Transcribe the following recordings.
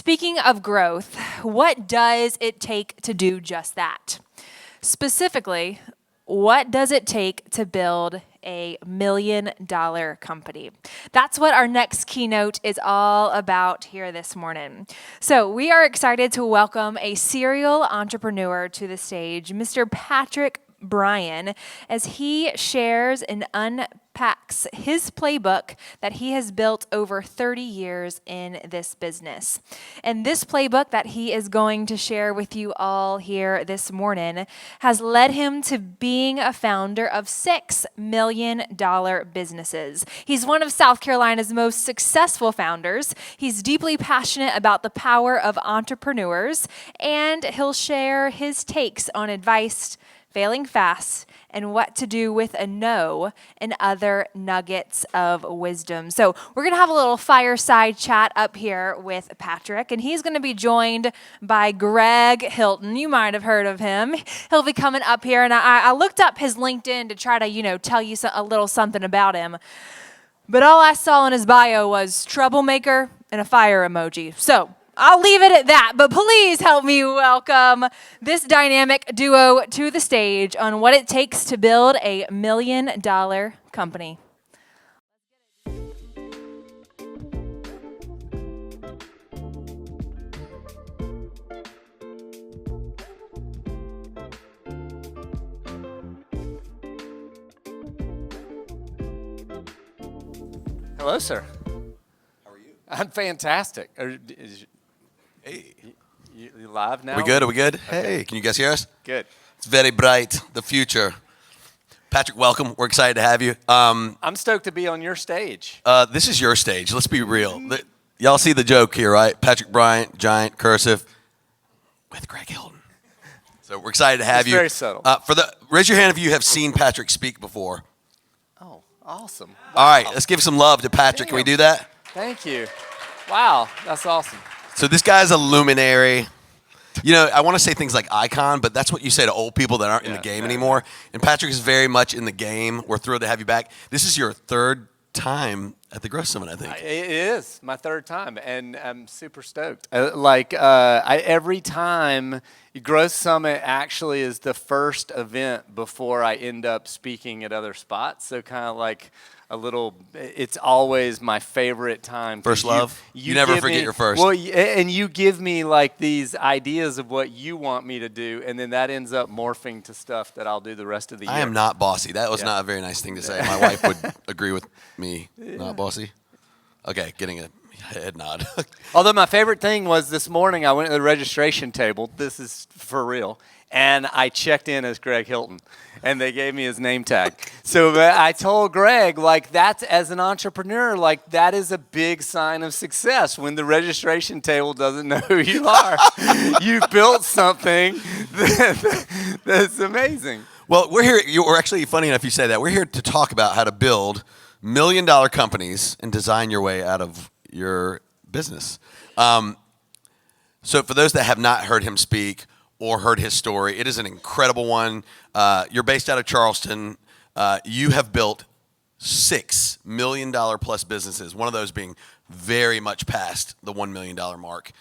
speaking of growth, what does it take to do just that? Specifically, what does it take to build a $1 million company? That's what our next keynote is all about here this morning. So we are excited to welcome a serial entrepreneur to the stage, Mr. Patrick Bryant, as he shares and unpacks his playbook that he has built over 30 years in this business. And this playbook that he is going to share with you all here this morning has led him to being a founder of $6 million businesses. He's one of South Carolina's most successful founders. He's deeply passionate about the power of entrepreneurs, and he'll share his takes on advice, failing fast, and what to do with a no, and other nuggets of wisdom. So we're going to have a little fireside chat up here with Patrick, and he's going to be joined by Greg Hilton. You might have heard of him. He'll be coming up here, and I looked up his LinkedIn to try to, tell you a little something about him. But all I saw in his bio was troublemaker and a fire emoji. So I'll leave it at that, but please help me welcome this dynamic duo to the stage on what it takes to build a $1 million company. Hello, sir. How are you? I'm fantastic. Hey. You live now? Are we good? Okay. Hey, can you guys hear us? Good. It's very bright, the future. Patrick, welcome. We're excited to have you. I'm stoked to be on your stage. This is your stage. Let's be real. Y'all see the joke here, right? Patrick Bryant, giant, cursive, with Greg Hilton. So we're excited to have It's you. very subtle. Raise your hand if you have seen Patrick speak before. Oh, awesome. Wow. All right, let's give some love to Patrick. Damn. Can we do that? Thank you. Wow, that's awesome. So this guy's a luminary. I want to say things like icon, but that's what you say to old people that aren't in the game anymore. And Patrick is very much in the game. We're thrilled to have you back. This is your third time at the Growth Summit, I think. It is my third time, and I'm super stoked. Every time, Growth Summit actually is the first event before I end up speaking at other spots. So kind of like it's always my favorite time. First love? You never forget your first. Well, and you give me like these ideas of what you want me to do, and then that ends up morphing to stuff that I'll do the rest of the year. I am not bossy. That was not a very nice thing to say. My wife would agree with me. Not bossy? Okay, getting a head nod. Although my favorite thing was this morning, I went to the registration table. This is for real. And I checked in as Greg Hilton, and they gave me his name tag. So I told Greg, that's as an entrepreneur, that is a big sign of success when the registration table doesn't know who you are. You've built something that's amazing. Well, we're here. We're actually, funny enough you say that. We're here to talk about how to build $1 million companies and design your way out of your business. So for those that have not heard him speak or heard his story, it is an incredible one. You're based out of Charleston. You have built $6 million plus businesses, one of those being very much past the $1 million mark.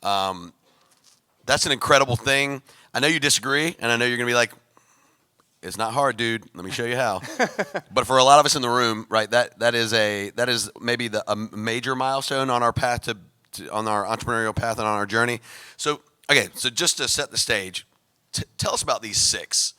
That's an incredible thing. I know you disagree, and I know you're going to be like, it's not hard, dude. Let me show you how. But for a lot of us in the room, right, that is maybe a major milestone on our path on our entrepreneurial path and on our journey. So just to set the stage, tell us about these 6.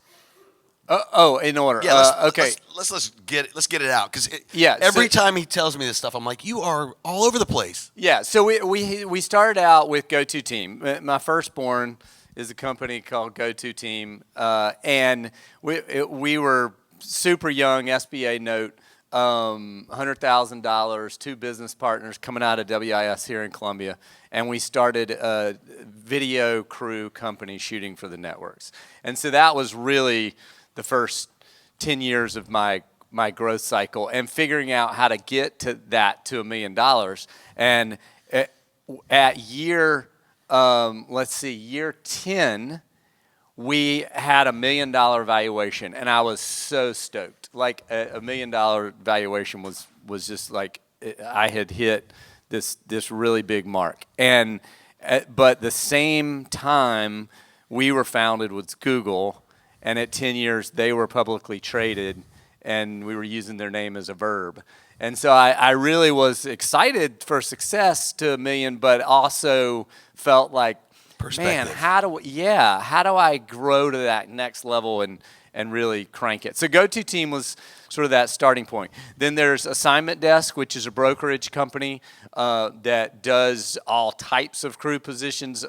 In order. Yeah, okay. Let's get it out, because every time he tells me this stuff, I'm like, you are all over the place. Yeah. So we started out with Go-To Team. My firstborn is a company called Go-To Team, and we were super young, SBA note, $100,000, 2 business partners coming out of WIS here in Columbia, and we started a video crew company shooting for the networks. And so that was really the first 10 years of my growth cycle, and figuring out how to get to $1 million. And at year 10, we had $1 million valuation, and I was so stoked. Like $1 million valuation was just like I had hit this really big mark. And But the same time we were founded with Google, and at 10 years they were publicly traded, and we were using their name as a verb. And so I really was excited for success to $1 million, but also felt like, man, how do I grow to that next level and really crank it? So GoToTeam was sort of that starting point. Then there's Assignment Desk, which is a brokerage company that does all types of crew positions,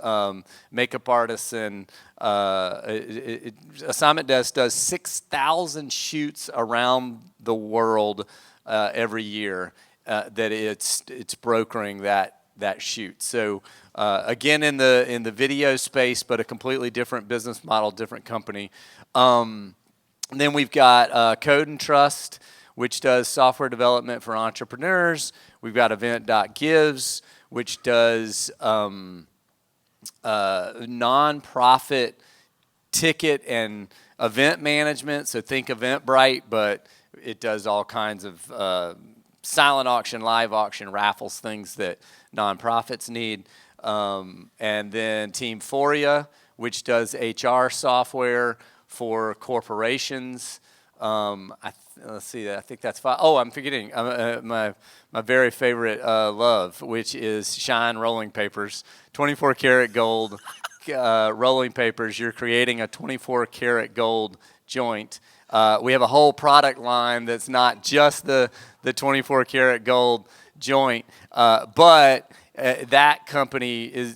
makeup artists, and Assignment Desk does 6,000 shoots around the world every year that it's brokering that shoot. So again, in the video space, but a completely different business model, different company. Then we've got Code and Trust, which does software development for entrepreneurs. We've got Event.Gives, which does nonprofit ticket and event management. So think Eventbrite, but it does all kinds of silent auction, live auction, raffles, things that nonprofits need. And then Teamforia, which does HR software for corporations. Let's see, I think that's 5. Oh, I'm forgetting my very favorite love, which is Shine Rolling Papers, 24 karat gold rolling papers. You're creating a 24 karat gold joint. We have a whole product line that's not just the 24 karat gold joint, but that company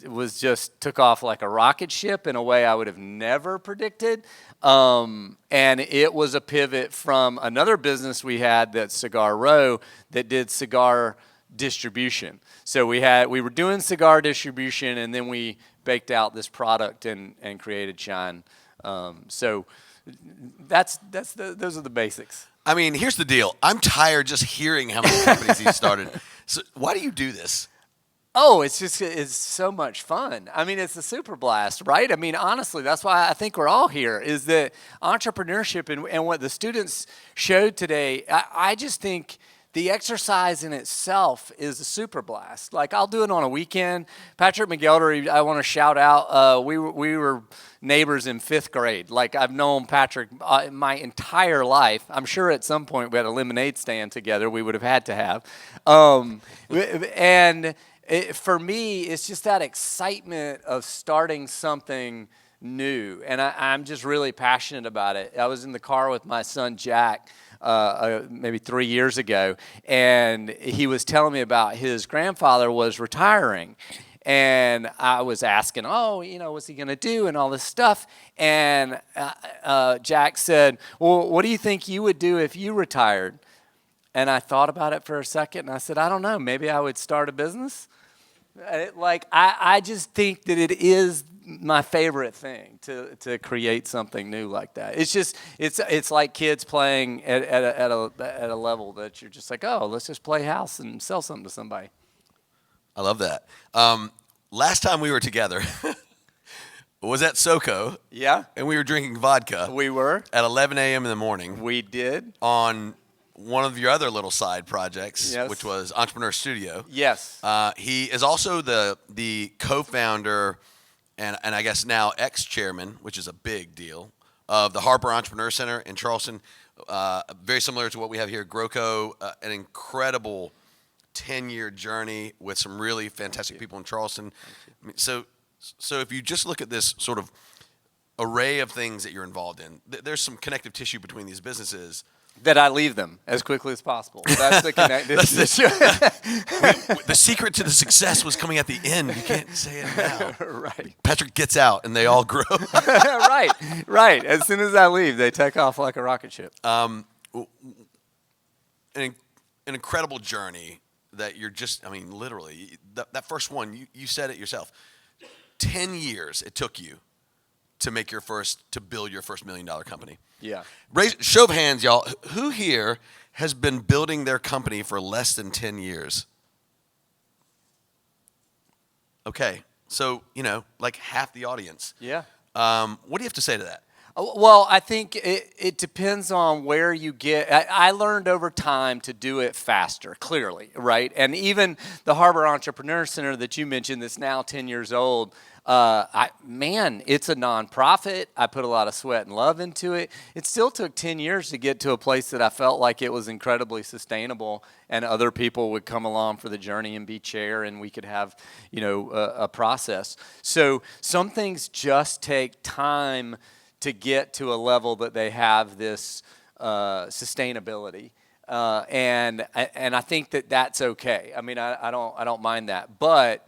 took off like a rocket ship in a way I would have never predicted. And it was a pivot from another business we had, that's Cigar Row, that did cigar distribution. So we were doing cigar distribution, and then we baked out this product and created Shine. So those are the basics. I mean, here's the deal. I'm tired just hearing how many companies he started. So why do you do this? Oh, it's so much fun. I mean, it's a super blast, right? I mean, honestly, that's why I think we're all here, is that entrepreneurship and what the students showed today, I just think the exercise in itself is a super blast. Like, I'll do it on a weekend. Patrick McGelder, I want to shout out, we were neighbors in 5th grade. Like, I've known Patrick my entire life. I'm sure at some point we had a lemonade stand together. We would have had to have. For me, it's just that excitement of starting something new, and I'm just really passionate about it. I was in the car with my son Jack maybe 3 years ago, and he was telling me about his grandfather was retiring, and I was asking, what's he going to do and all this stuff, and Jack said, well, what do you think you would do if you retired? And I thought about it for a second, and I said, I don't know, maybe I would start a business. I just think that it is my favorite thing to create something new like that. It's just it's like kids playing at a level that you're just like, oh, let's just play house and sell something to somebody. I love that. Last time we were together was at SoCo. Yeah. And we were drinking vodka. We were. At 11 a.m. in the morning. We did. On one of your other little side projects, Yes. which was Entrepreneur Studio. Yes. He is also the co-founder and I guess now ex-chairman, which is a big deal, of the Harper Entrepreneur Center in Charleston. Very similar to what we have here at GrowCo, an incredible 10-year journey with some really fantastic people in Charleston. I mean, so if you just look at this sort of array of things that you're involved in, there's some connective tissue between these businesses. That I leave them as quickly as possible. That's the connective tissue. The secret to the success was coming at the end. You can't say it now. Right. Patrick gets out, and they all grow. Right. As soon as I leave, they take off like a rocket ship. An incredible journey that you're just, I mean, literally, that first one, you said it yourself. 10 years it took you to build your first $1 million company. Yeah. Show of hands, y'all. Who here has been building their company for less than 10 years? Okay. So, like half the audience. Yeah. What do you have to say to that? Well, I think it depends on where you get. I learned over time to do it faster, clearly, right? And even the Harbor Entrepreneur Center that you mentioned, that's now 10 years old, it's a nonprofit. I put a lot of sweat and love into it. It still took 10 years to get to a place that I felt like it was incredibly sustainable, and other people would come along for the journey and be chair, and we could have, a process. So some things just take time to get to a level that they have this sustainability, and I think that that's okay. I mean, I don't mind that, but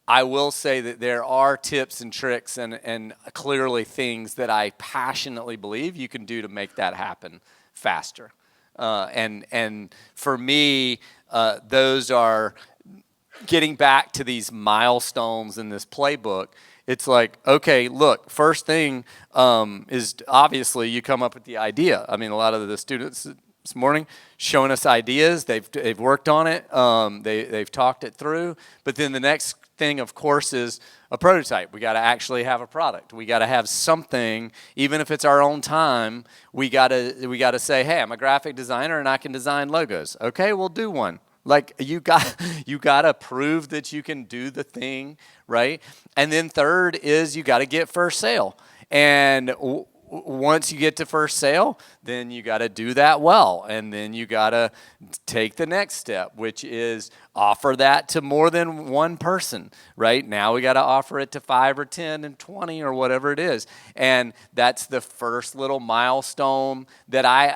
I will say that there are tips and tricks and clearly things that I passionately believe you can do to make that happen faster. And for me, those are getting back to these milestones in this playbook. It's like, okay, look, first thing is obviously you come up with the idea. I mean, a lot of the students this morning showing us ideas. They've worked on it. They've talked it through. But then the next thing, of course, is a prototype. We got to actually have a product. We got to have something, even if it's our own time. We got to say, hey, I'm a graphic designer and I can design logos. Okay, we'll do one. Like you got to prove that you can do the thing, right? And then third is you got to get first sale. And once you get to first sale, then you got to do that well. And then you got to take the next step, which is offer that to more than one person, right? Now we got to offer it to 5 or 10 and 20 or whatever it is. And that's the first little milestone that I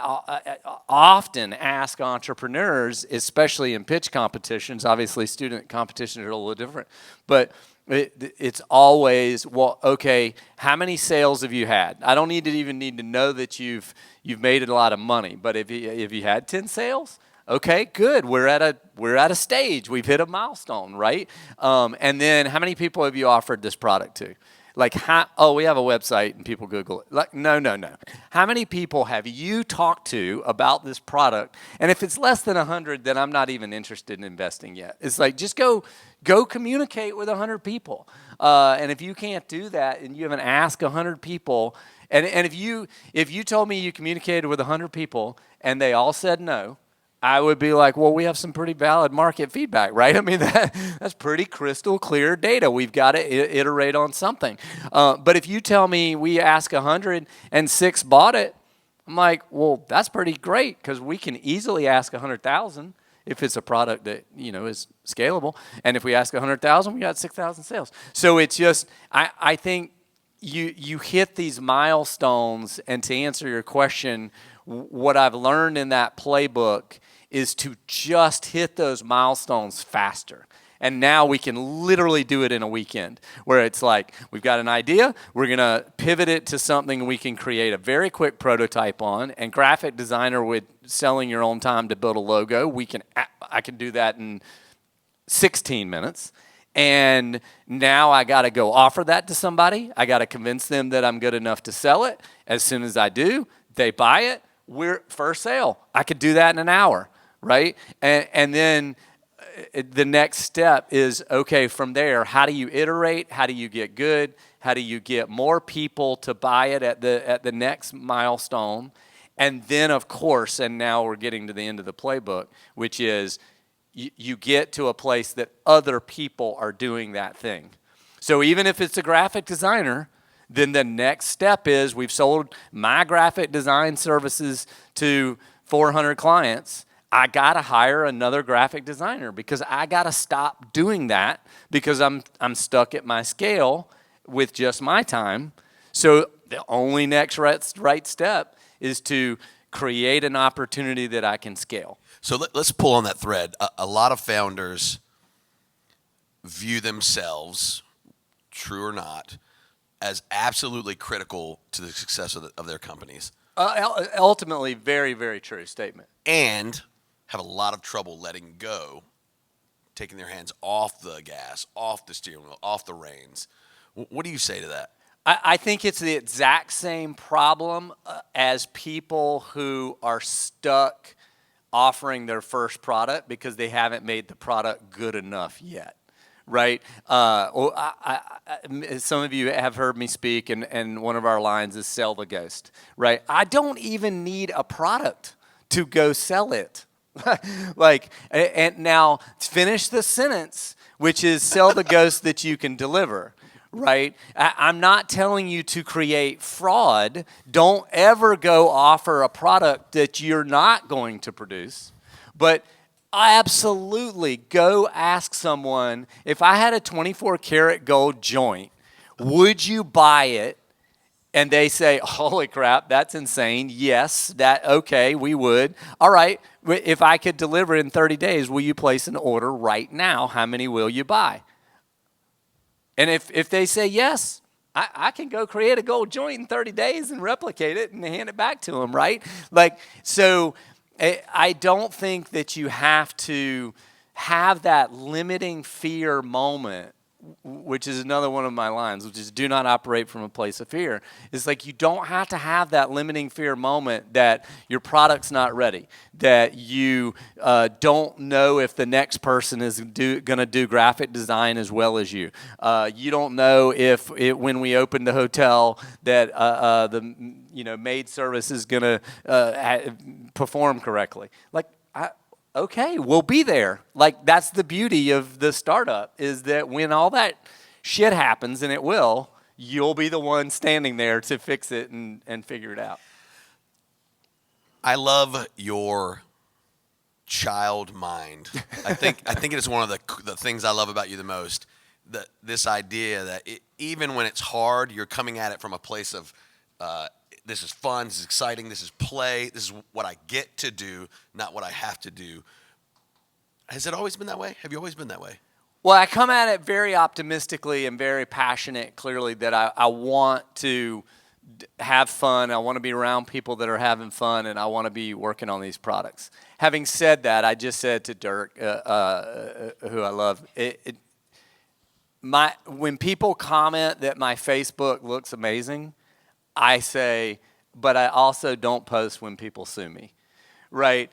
often ask entrepreneurs, especially in pitch competitions. Obviously, student competitions are a little different, but it's always, well, okay, how many sales have you had? I don't even need to know that you've made a lot of money, but if you had 10 sales, okay, good. We're at a stage. We've hit a milestone, right? And then how many people have you offered this product to? Like, we have a website and people Google it. Like, no. How many people have you talked to about this product? And if it's less than 100, then I'm not even interested in investing yet. It's like, just go communicate with 100 people. And if you can't do that and you haven't asked 100 people, and if you told me you communicated with 100 people and they all said no, I would be like, well, we have some pretty valid market feedback, right? I mean, that's pretty crystal clear data. We've got to iterate on something. But if you tell me we ask 100 and 6 bought it, I'm like, well, that's pretty great because we can easily ask 100,000 if it's a product that, is scalable. And if we ask 100,000, we got 6,000 sales. So it's just, I think you hit these milestones. And to answer your question, what I've learned in that playbook is to just hit those milestones faster. And now we can literally do it in a weekend where it's like, we've got an idea, we're going to pivot it to something we can create a very quick prototype on. And graphic designer with selling your own time to build a logo, I can do that in 16 minutes. And now I got to go offer that to somebody. I got to convince them that I'm good enough to sell it. As soon as I do, they buy it. We're first sale. I could do that in an hour, right? And then the next step is, okay, from there, how do you iterate? How do you get good? How do you get more people to buy it at the next milestone? And then, of course, and now we're getting to the end of the playbook, which is you get to a place that other people are doing that thing. So even if it's a graphic designer, then the next step is we've sold my graphic design services to 400 clients. I got to hire another graphic designer because I got to stop doing that because I'm stuck at my scale with just my time. So the only next right step is to create an opportunity that I can scale. So let's pull on that thread. A lot of founders view themselves, true or not, as absolutely critical to the success of their companies. Ultimately, very, very true statement. And have a lot of trouble letting go, taking their hands off the gas, off the steering wheel, off the reins. What do you say to that? I think it's the exact same problem as people who are stuck offering their first product because they haven't made the product good enough yet. right? Some of you have heard me speak, and one of our lines is sell the ghost, right? I don't even need a product to go sell it. And now finish the sentence, which is sell the ghost that you can deliver. Right? I'm not telling you to create fraud. Don't ever go offer a product that you're not going to produce. But absolutely go ask someone, if I had a 24 karat gold joint, would you buy it? And they say, holy crap, that's insane. Yes, okay, we would. All right, if I could deliver in 30 days, will you place an order right now? How many will you buy? And if they say yes, I can go create a gold joint in 30 days and replicate it and hand it back to them, right? So I don't think that you have to have that limiting fear moment, which is another one of my lines, which is do not operate from a place of fear. It's like you don't have to have that limiting fear moment that your product's not ready, that you don't know if the next person is going to do graphic design as well as you. You don't know if when we open the hotel that the maid service is going to perform correctly. Okay, we'll be there. That's the beauty of the startup, is that when all that shit happens, and it will, you'll be the one standing there to fix it and figure it out. I love your child mind. I think it is one of the things I love about you the most. This idea that even when it's hard, you're coming at it from a place of this is fun, this is exciting, this is play, this is what I get to do, not what I have to do. Has it always been that way? Have you always been that way? Well, I come at it very optimistically and very passionate, clearly, that I want to have fun. I want to be around people that are having fun, and I want to be working on these products. Having said that, I just said to Dirk, who I love, when people comment that my Facebook looks amazing, I say, but I also don't post when people sue me, right?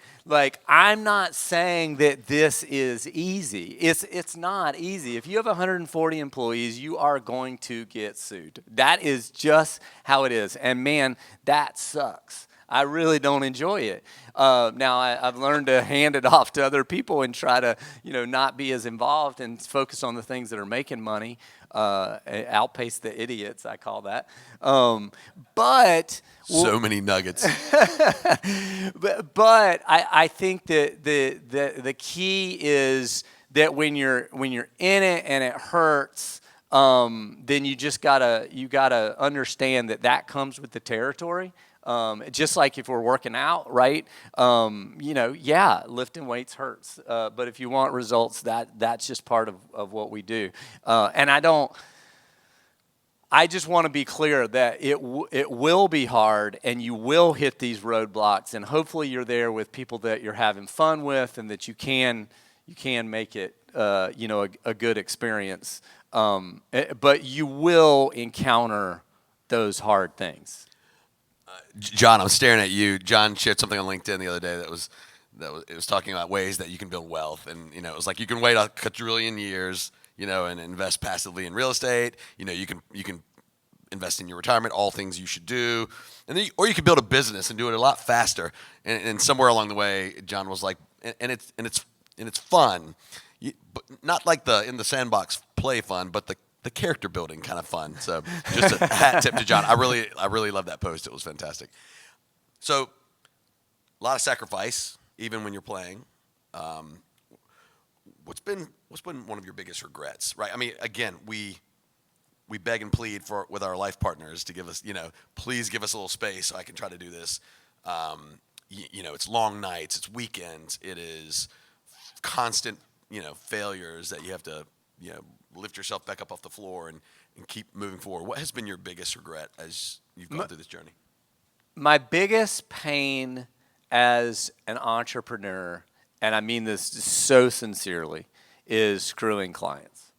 I'm not saying that this is easy. It's not easy. If you have 140 employees, you are going to get sued. That is just how it is. And man, that sucks. I really don't enjoy it. Now I've learned to hand it off to other people and try to, not be as involved and focus on the things that are making money. Outpace the idiots, I call that. But so many nuggets. but I think that the key is that when you're in it and it hurts, then you gotta understand that comes with the territory. Just like if we're working out, right? Lifting weights hurts. But if you want results, that's just part of what we do. I just want to be clear that it will be hard, and you will hit these roadblocks, and hopefully you're there with people that you're having fun with, and that you can make it a good experience. But you will encounter those hard things. John, I'm staring at you. John shared something on LinkedIn the other day that was talking about ways that you can build wealth, and it was like you can wait a quadrillion years, and invest passively in real estate. You can invest in your retirement. All things you should do, or you could build a business and do it a lot faster. And somewhere along the way, John was like, and it's fun, but not like in the sandbox play fun, but the character building kind of fun. So just a hat tip to John. I really love that post. It was fantastic. So a lot of sacrifice, even when you're playing. What's been one of your biggest regrets, right? I mean, again, we beg and plead with our life partners to give us, please give us a little space so I can try to do this. It's long nights, it's weekends, it is constant, failures that you have to, lift yourself back up off the floor and keep moving forward. What has been your biggest regret as you've gone through this journey? My biggest pain as an entrepreneur, and I mean this so sincerely, is screwing clients.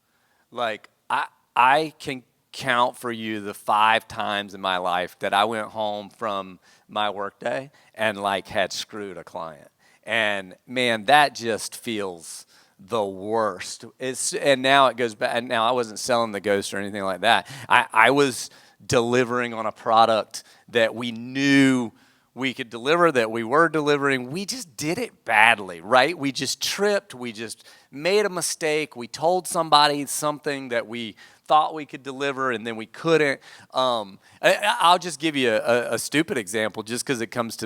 I can count for you the 5 times in my life that I went home from my workday and had screwed a client. And man, that just feels the worst. And now it goes back. And now I wasn't selling the ghost or anything like that. I was delivering on a product that we knew we could deliver, that we were delivering. We just did it badly, right? We just tripped. We just made a mistake. We told somebody something that we thought we could deliver, and then we couldn't. I'll just give you a stupid example just because it comes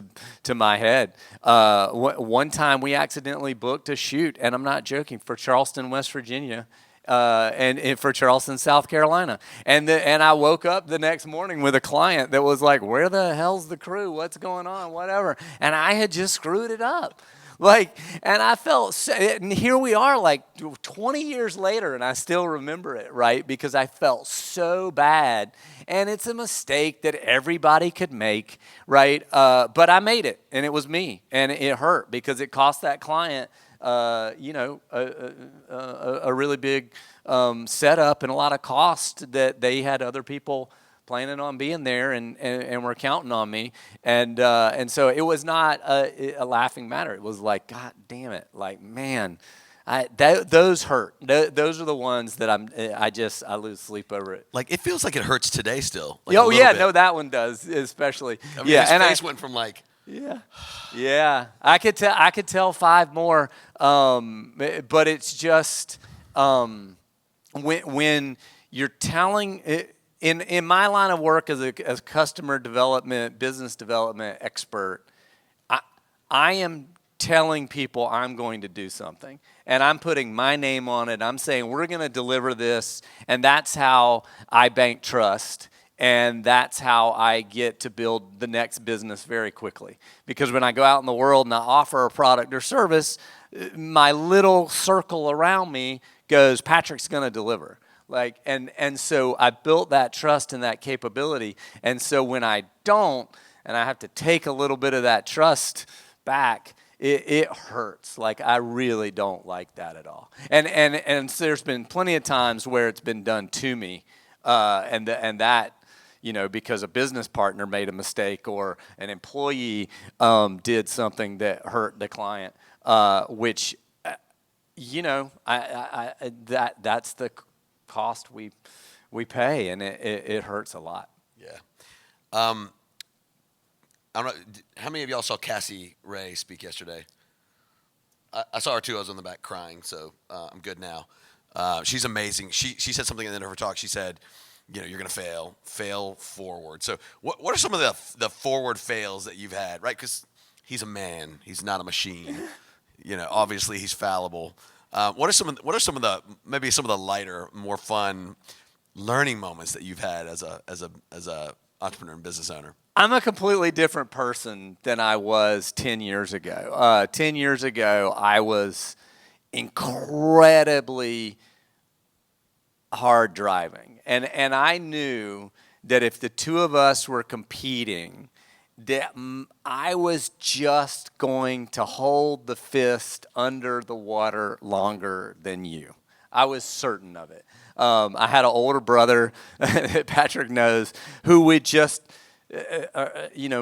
to my head. One time we accidentally booked a shoot, and I'm not joking, for Charleston, West Virginia, and for Charleston, South Carolina. And I woke up the next morning with a client that was like, where the hell's the crew? What's going on? Whatever. And I had just screwed it up. And I felt, and here we are like 20 years later, and I still remember it, right? Because I felt so bad. And it's a mistake that everybody could make, right? But I made it, and it was me. And it hurt because it cost that client a really big setup and a lot of cost that they had other people planning on being there and were counting on me. And so it was not a laughing matter. It was like, God damn it. Like, man, those hurt. Those are the ones that I lose sleep over it. Like, it feels like it hurts today still. Like, Oh, yeah, bit. no, that one does, especially. I mean, his face went from like... Yeah. I could tell 5 more, but it's just when you're telling it, in my line of work as a customer development, business development expert, I am telling people I'm going to do something, and I'm putting my name on it. I'm saying we're going to deliver this, and that's how I bank trust. And that's how I get to build the next business very quickly. Because when I go out in the world and I offer a product or service, my little circle around me goes, Patrick's going to deliver. And so I built that trust and that capability. And so when I don't, and I have to take a little bit of that trust back, it hurts. Like, I really don't like that at all. And so there's been plenty of times where it's been done to me, and that, because a business partner made a mistake or an employee did something that hurt the client, which, that's the cost we pay, and it hurts a lot. Yeah. I don't know. How many of y'all saw Cassie Ray speak yesterday? I saw her too. I was on the back crying, so I'm good now. She's amazing. She said something at the end of her talk. She said, you're going to fail forward. So what are some of the forward fails that you've had, right? Because he's a man. He's not a machine. Obviously he's fallible. What are some of the maybe some of the lighter, more fun learning moments that you've had as a entrepreneur and business owner? I'm a completely different person than I was 10 years ago. 10 years ago, I was incredibly hard driving. And I knew that if the two of us were competing, that I was just going to hold the fist under the water longer than you. I was certain of it. I had an older brother that Patrick knows who would just,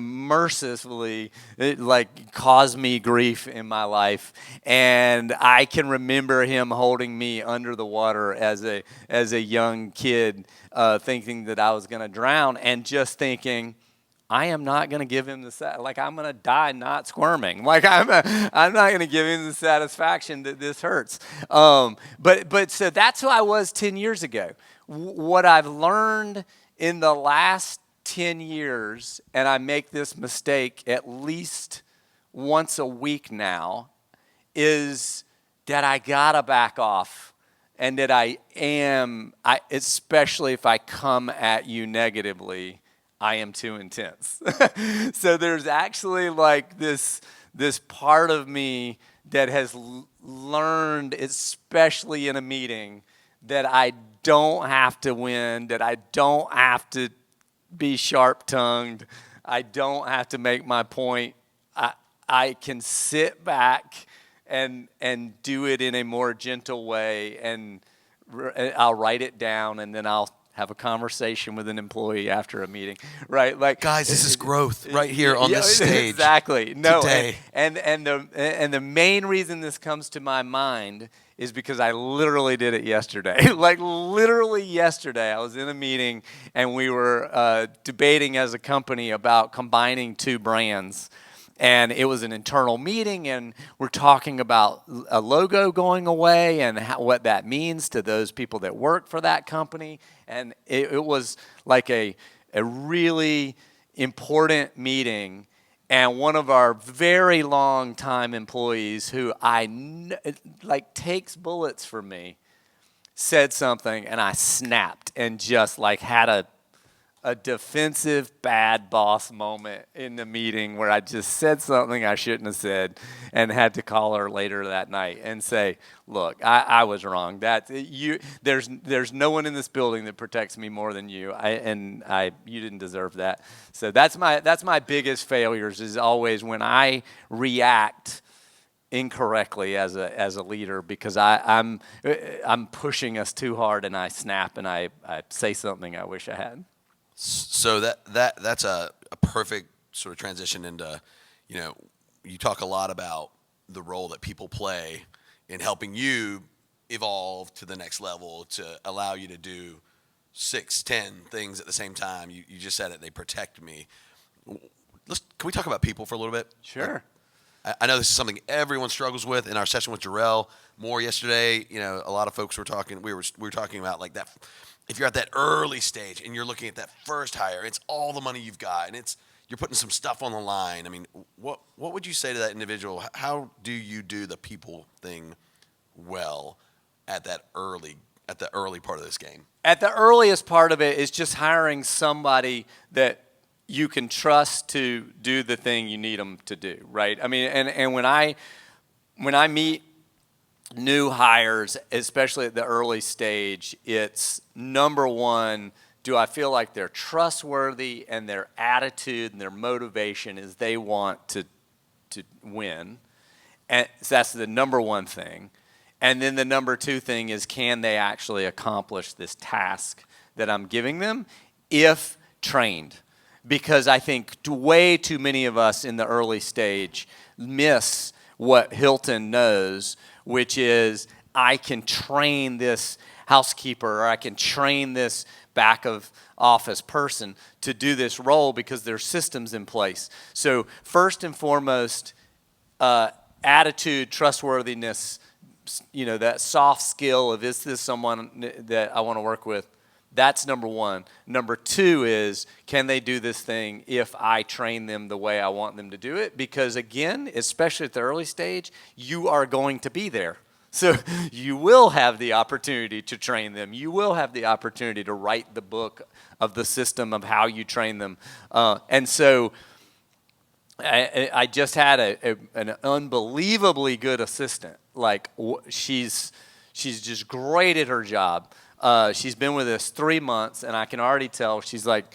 mercifully, cause me grief in my life. And I can remember him holding me under the water as a young kid, thinking that I was going to drown, and just thinking, I am not going to give him I'm going to die not squirming. I'm not going to give him the satisfaction that this hurts. But so that's who I was 10 years ago. What I've learned in the last 10 years, and I make this mistake at least once a week now, is that I got to back off, and that especially if I come at you negatively, I am too intense. So there's actually this part of me that has learned, especially in a meeting, that I don't have to win, that I don't have to be sharp-tongued, I don't have to make my point. I can sit back and do it in a more gentle way, and I'll write it down, and then I'll have a conversation with an employee after a meeting, right? Like, guys, this is growth right here on this stage. Exactly. No, today. and the main reason this comes to my mind is because I literally did it yesterday. Like literally yesterday, I was in a meeting and we were debating as a company about combining two brands. And it was an internal meeting, and we're talking about a logo going away and what that means to those people that work for that company. And it was like a really important meeting. And one of our very long time employees who takes bullets for me said something, and I snapped and just like had a defensive bad boss moment in the meeting where I just said something I shouldn't have said and had to call her later that night and say, look, I was wrong. There's no one in this building that protects me more than you. You didn't deserve that. So that's my biggest failures is always when I react incorrectly as a leader because I'm pushing us too hard and I snap and I say something I wish I hadn't. So that's a perfect sort of transition into, you talk a lot about the role that people play in helping you evolve to the next level to allow you to do 6, 10 things at the same time. You just said it, they protect me. Can we talk about people for a little bit? Sure. I know this is something everyone struggles with. In our session with Jarrell Moore yesterday, a lot of folks were talking, we were talking about like that. If you're at that early stage and you're looking at that first hire, it's all the money you've got and you're putting some stuff on the line. I mean, what would you say to that individual? How do you do the people thing well at the early part of this game? At the earliest part of it is just hiring somebody that you can trust to do the thing you need them to do, right? I mean, and when I meet new hires, especially at the early stage, it's number one, do I feel like they're trustworthy and their attitude and their motivation is they want to win? And so that's the number one thing. And then the number two thing is, can they actually accomplish this task that I'm giving them if trained? Because I think way too many of us in the early stage miss what Hilton knows, which is I can train this housekeeper or I can train this back of office person to do this role because there's systems in place. So first and foremost, attitude, trustworthiness, that soft skill of is this someone that I want to work with? That's number one. Number two is, can they do this thing if I train them the way I want them to do it? Because again, especially at the early stage, you are going to be there. So you will have the opportunity to train them. You will have the opportunity to write the book of the system of how you train them. And so I just had an unbelievably good assistant. Like she's just great at her job. She's been with us 3 months, and I can already tell she's like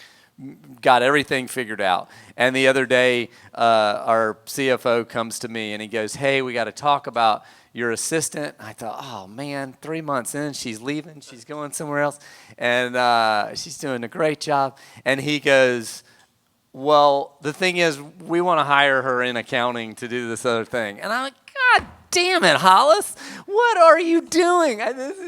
got everything figured out. And the other day, our CFO comes to me, and he goes, hey, we got to talk about your assistant. I thought, oh, man, 3 months in, she's leaving. She's going somewhere else, and she's doing a great job. And he goes, well, the thing is, we want to hire her in accounting to do this other thing. And I'm like, God damn it, Hollis, what are you doing?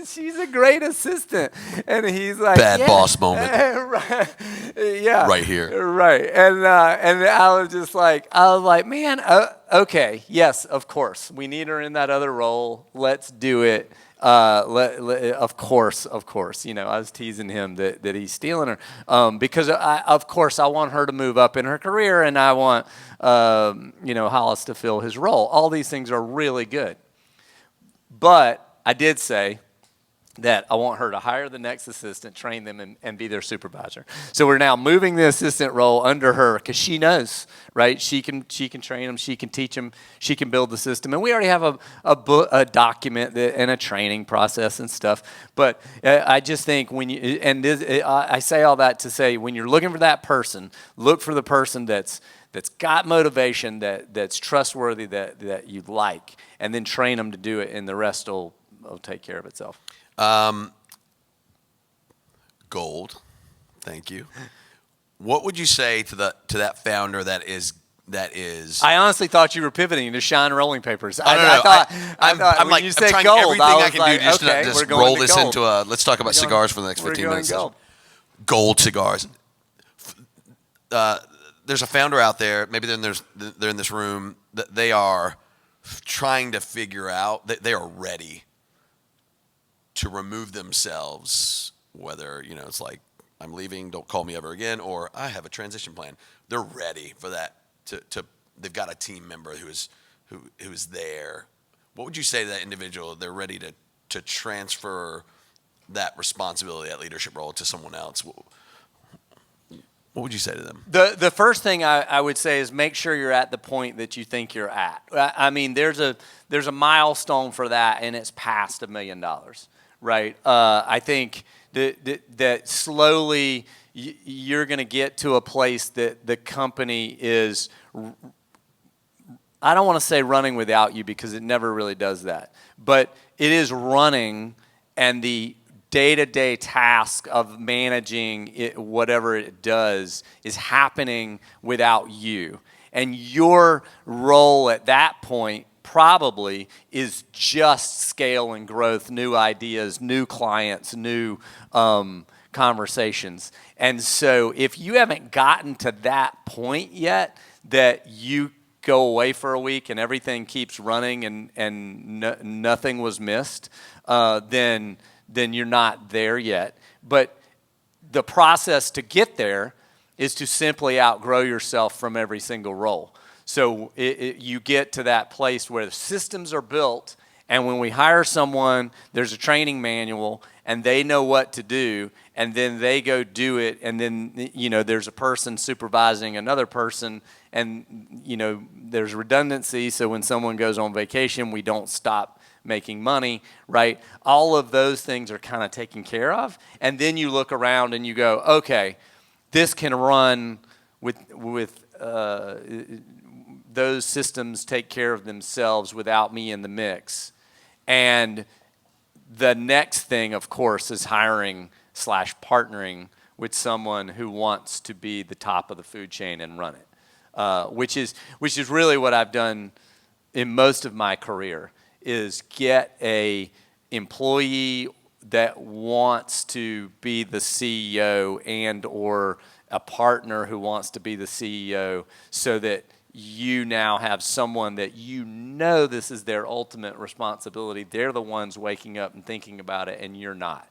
She's a great assistant. And he's like, bad boss moment. Right, yeah. Right here. Right. And I was like, man, okay, yes, of course. We need her in that other role. Let's do it. Of course. I was teasing him that he's stealing her because of course I want her to move up in her career and I want Hollis to fill his role. All these things are really good, but I did say that I want her to hire the next assistant, train them, and be their supervisor. So we're now moving the assistant role under her because she knows, right? She can train them, she can teach them, she can build the system, and we already have a document and a training process and stuff. But I just think I say all that to say when you're looking for that person, look for the person that's got motivation, that's trustworthy, that you like, and then train them to do it, and the rest will take care of itself. Gold. Thank you. What would you say to that founder that is? I honestly thought you were pivoting to shine rolling papers. I thought when like, you said trying gold, everything I can do just okay, to we're just going roll to this gold. into a. Let's talk about cigars for the next 15 minutes. Gold. Gold cigars. There's a founder out there. Maybe they're in this room. That they are trying to figure out. They are ready to remove themselves. Whether it's like I'm leaving, don't call me ever again, or I have a transition plan. They're ready for that. They've got a team member who is there. What would you say to that individual? They're ready to transfer that responsibility, that leadership role to someone else. What would you say to them? The first thing I would say is make sure you're at the point that you think you're at. I mean, there's a milestone for that, and it's past $1 million, right? I think that slowly you're going to get to a place that the company is, I don't want to say running without you because it never really does that, but it is running, and the day-to-day task of managing it, whatever it does, is happening without you. And your role at that point probably is just scale and growth, new ideas, new clients, new conversations. And so if you haven't gotten to that point yet, that you go away for a week and everything keeps running and nothing was missed, then you're not there yet. But the process to get there is to simply outgrow yourself from every single role. So you get to that place where the systems are built, and when we hire someone, there's a training manual, and they know what to do, and then they go do it, and then there's a person supervising another person, and there's redundancy, so when someone goes on vacation, we don't stop making money, right? All of those things are kind of taken care of, and then you look around and you go, okay, this can run with those systems take care of themselves without me in the mix. And the next thing, of course, is hiring / partnering with someone who wants to be the top of the food chain and run it, which is really what I've done in most of my career, is get a employee that wants to be the CEO and or a partner who wants to be the CEO, so that you now have someone that this is their ultimate responsibility. They're the ones waking up and thinking about it, and you're not.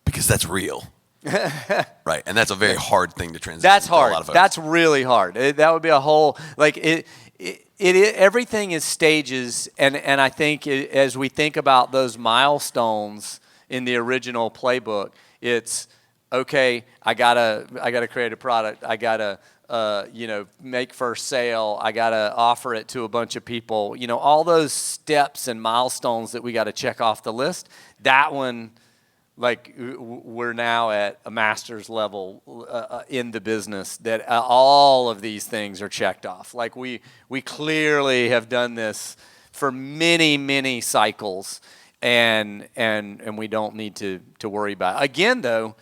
Because that's real. Right, and that's a very hard thing to transition. That's hard. To a lot of folks. That's really hard. That would be a whole, everything is stages, and I think as we think about those milestones in the original playbook, it's okay. I gotta create a product. I gotta make first sale. I gotta offer it to a bunch of people. All those steps and milestones that we got to check off the list. That one, we're now at a master's level in the business, that all of these things are checked off. We clearly have done this for many, many cycles, and we don't need to worry about it. Again, though,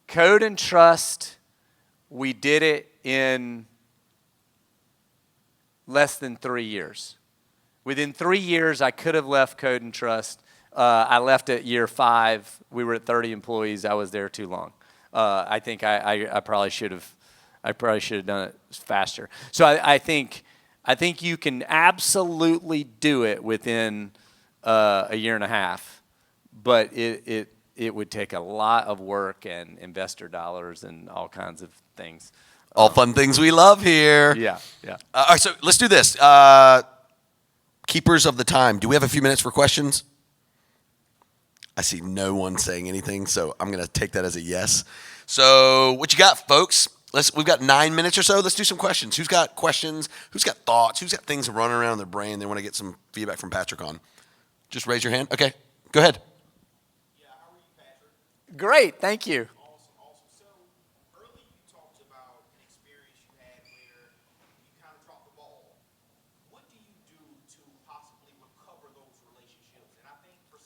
Code and Trust, we did it in less than 3 years. Within 3 years, I could have left Code and Trust. I left at year 5. We were at 30 employees. I was there too long. I think I probably should have. I probably should have done it faster. So I think you can absolutely do it within a year and a half, but it would take a lot of work and investor dollars and all kinds of things. All fun things we love here. Yeah. All right, so let's do this. Keepers of the time. Do we have a few minutes for questions? I see no one saying anything, so I'm going to take that as a yes. So what you got, folks? We've got 9 minutes or so. Let's do some questions. Who's got questions? Who's got thoughts? Who's got things running around in their brain they want to get some feedback from Patrick on? Just raise your hand. Okay, go ahead. Yeah, how are you, Patrick? Great, thank you. Awesome. So early you talked about an experience you had where you kind of dropped the ball. What do you do to possibly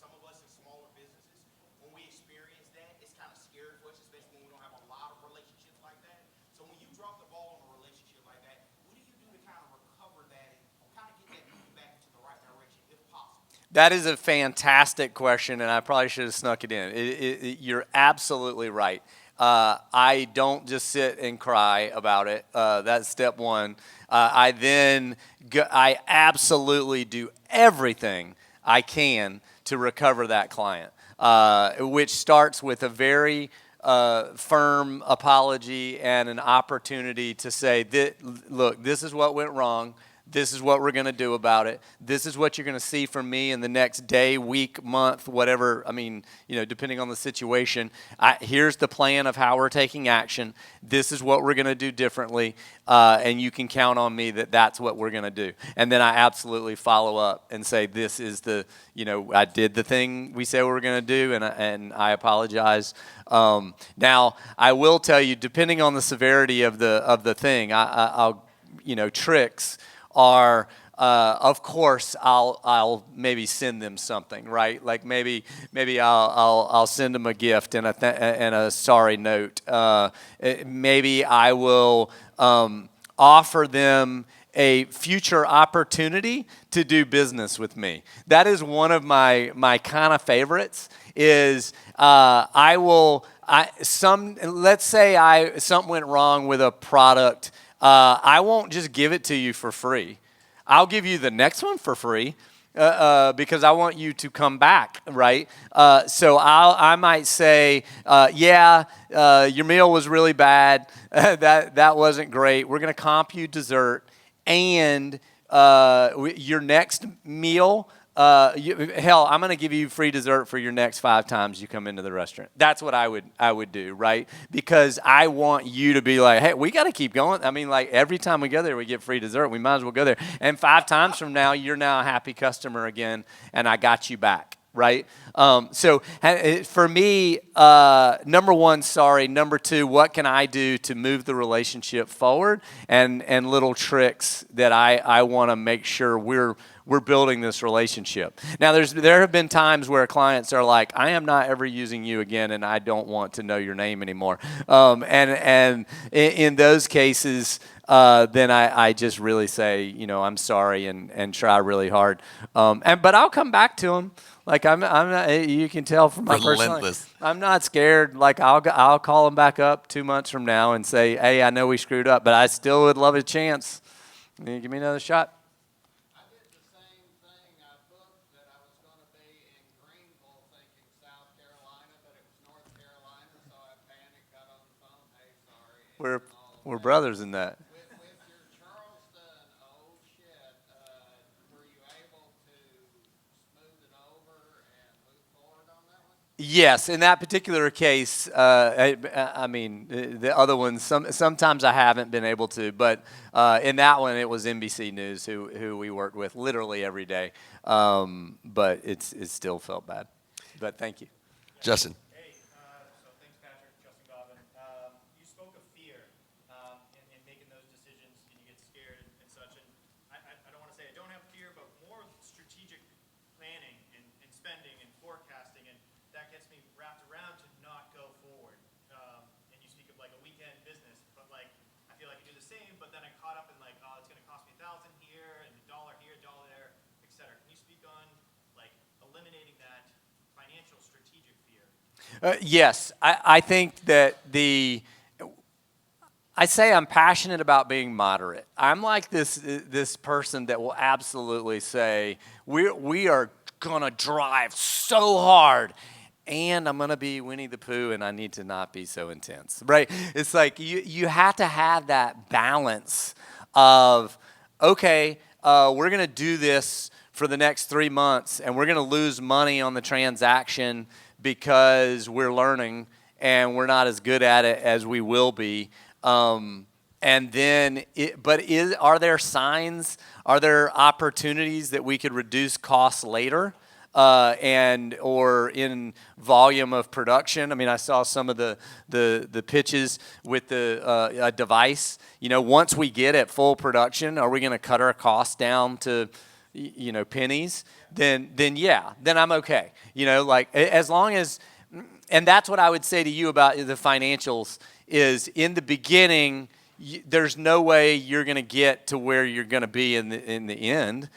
some of us in smaller businesses, when we experience that, it's kind of scary for us, especially when we don't have a lot of relationships like that. So when you drop the ball on a relationship like that, what do you do to kind of recover that and kind of get that moving back into the right direction, if possible? That is a fantastic question, and I probably should have snuck it in. You're absolutely right. I don't just sit and cry about it. That's step one. I absolutely do everything I can to recover that client, which starts with a very firm apology and an opportunity to say, look, this is what went wrong. This is what we're going to do about it. This is what you're going to see from me in the next day, week, month, whatever. I mean, depending on the situation. Here's the plan of how we're taking action. This is what we're going to do differently, and you can count on me that that's what we're going to do. And then I absolutely follow up and say, this is I did the thing we said we were going to do, and I apologize. Now, I will tell you, depending on the severity of the thing, I'll tricks are, of course, I'll maybe send them something, right? Like maybe I'll send them a gift and a sorry note. Maybe I will offer them a future opportunity to do business with me. That is one of my kind of favorites. Let's say something went wrong with a product. I won't just give it to you for free. I'll give you the next one for free because I want you to come back, right? So I might say, your meal was really bad. That wasn't great. We're going to comp you dessert, and your next meal. I'm going to give you free dessert for your next 5 times you come into the restaurant. That's what I would do, right? Because I want you to be like, hey, we got to keep going. I mean, like every time we go there, we get free dessert. We might as well go there. And 5 times from now, you're now a happy customer again, and I got you back, right? So for me, number one, sorry. Number two, what can I do to move the relationship forward? And little tricks that I want to make sure we're building this relationship. Now, there have been times where clients are like, I am not ever using you again, and I don't want to know your name anymore. And in those cases, then I just really say, I'm sorry and try really hard. But I'll come back to them. Like I'm not. You can tell from my personality, I'm not scared. Like I'll call them back up 2 months from now and say, hey, I know we screwed up, but I still would love a chance. Give me another shot. We're brothers in that. With your Charleston, were you able to smooth it over and move forward on that one? Yes, in that particular case, I mean, the other ones, sometimes I haven't been able to, but in that one, it was NBC News who we worked with literally every day, but it still felt bad. But thank you. Justin. Yes, I think that I say I'm passionate about being moderate. I'm like this person that will absolutely say we are gonna drive so hard, and I'm gonna be Winnie the Pooh, and I need to not be so intense, right? It's like you have to have that balance of okay, we're gonna do this for the next 3 months, and we're gonna lose money on the transaction because we're learning and we're not as good at it as we will be. And then, are there signs? Are there opportunities that we could reduce costs later, or in volume of production? I mean, I saw some of the pitches with a device. Once we get at full production, are we going to cut our costs down to pennies, then I'm okay. Like as long as, and that's what I would say to you about the financials is in the beginning, there's no way you're going to get to where you're going to be in the end.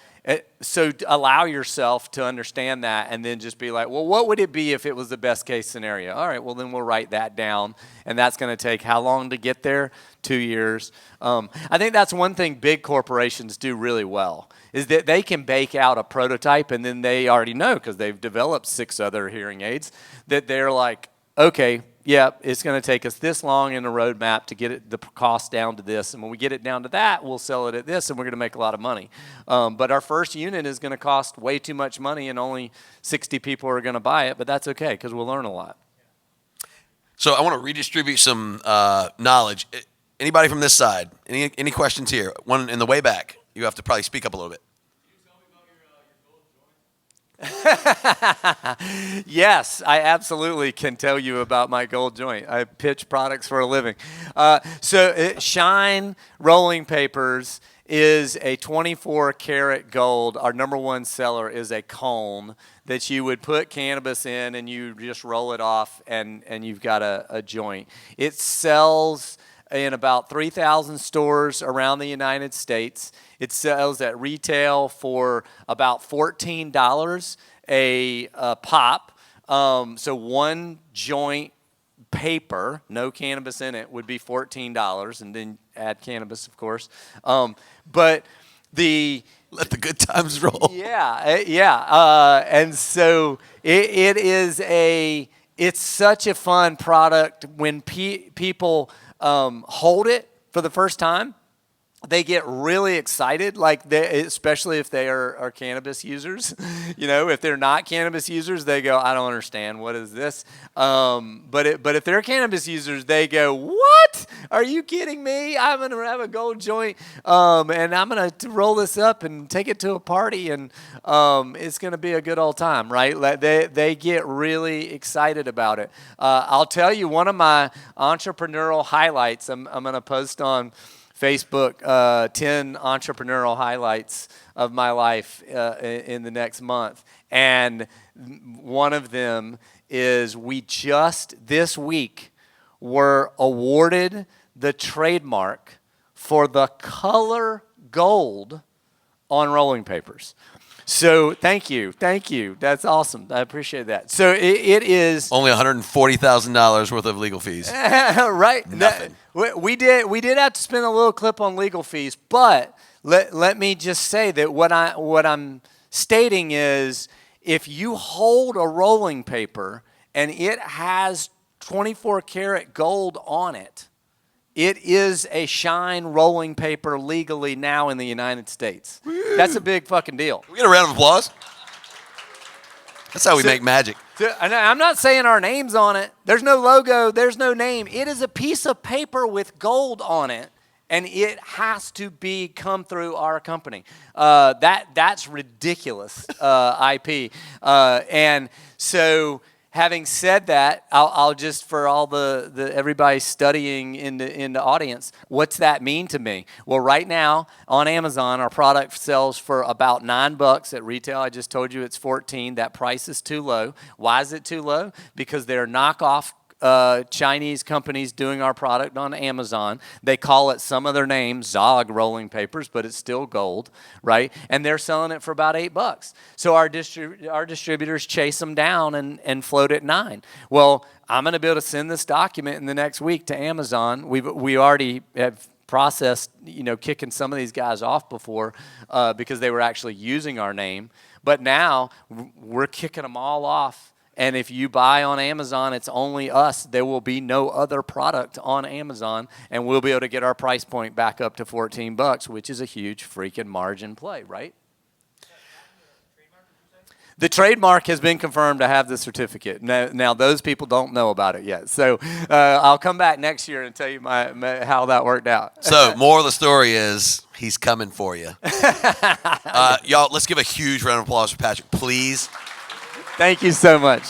So allow yourself to understand that and then just be like, well, what would it be if it was the best case scenario? All right, well, then we'll write that down. And that's going to take how long to get there? 2 years. I think that's one thing big corporations do really well is that they can bake out a prototype and then they already know because they've developed 6 other hearing aids that they're like, okay, yeah, it's going to take us this long in a roadmap to get the cost down to this. And when we get it down to that, we'll sell it at this, and we're going to make a lot of money. But our first unit is going to cost way too much money, and only 60 people are going to buy it. But that's okay because we'll learn a lot. So I want to redistribute some knowledge. Anybody from this side? Any questions here? One in the way back. You have to probably speak up a little bit. Yes, I absolutely can tell you about my gold joint. I pitch products for a living. Shine Rolling Papers is a 24 karat gold. Our number one seller is a cone that you would put cannabis in and you just roll it off and you've got a joint. It sells in about 3,000 stores around the United States. It sells at retail for about $14 a pop. So one joint paper, no cannabis in it, would be $14, and then add cannabis, of course. But let the good times roll. Yeah. And so it's such a fun product when people hold it for the first time. They get really excited, especially if they are cannabis users. If they're not cannabis users, they go, I don't understand. What is this? But if they're cannabis users, they go, what? Are you kidding me? I'm going to have a gold joint, and I'm going to roll this up and take it to a party, and it's going to be a good old time, right? They get really excited about it. I'll tell you one of my entrepreneurial highlights. I'm going to post on Facebook 10 entrepreneurial highlights of my life in the next month. And one of them is we just this week were awarded the trademark for the color gold on rolling papers. So thank you. That's awesome. I appreciate that. So it is only $140,000 worth of legal fees. Right. Nothing. We did have to spend a little clip on legal fees, but let me just say that what I'm stating is if you hold a rolling paper and it has 24 karat gold on it, it is a Shine rolling paper legally now in the United States. Woo. That's a big fucking deal. Can we get a round of applause? That's how we make magic. I'm not saying our name's on it. There's no logo. There's no name. It is a piece of paper with gold on it, and it has to come through our company. That's ridiculous IP. And so, having said that, I'll just for all the everybody studying in the audience, what's that mean to me? Well, right now on Amazon, our product sells for about $9 at retail. I just told you it's $14. That price is too low. Why is it too low? Because they're knockoff Chinese companies doing our product on Amazon. They call it some other name, Zog rolling papers, but it's still gold, right? And they're selling it for about $8. So our distributors chase them down and float at $9. Well, I'm going to be able to send this document in the next week to Amazon. We already have processed, kicking some of these guys off before because they were actually using our name. But now we're kicking them all off. And if you buy on Amazon, it's only us. There will be no other product on Amazon, and we'll be able to get our price point back up to $14, which is a huge freaking margin play, right? The trademark has been confirmed to have the certificate. Now those people don't know about it yet. So I'll come back next year and tell you how that worked out. So moral of the story is he's coming for you. Y'all, let's give a huge round of applause for Patrick, please. Thank you so much.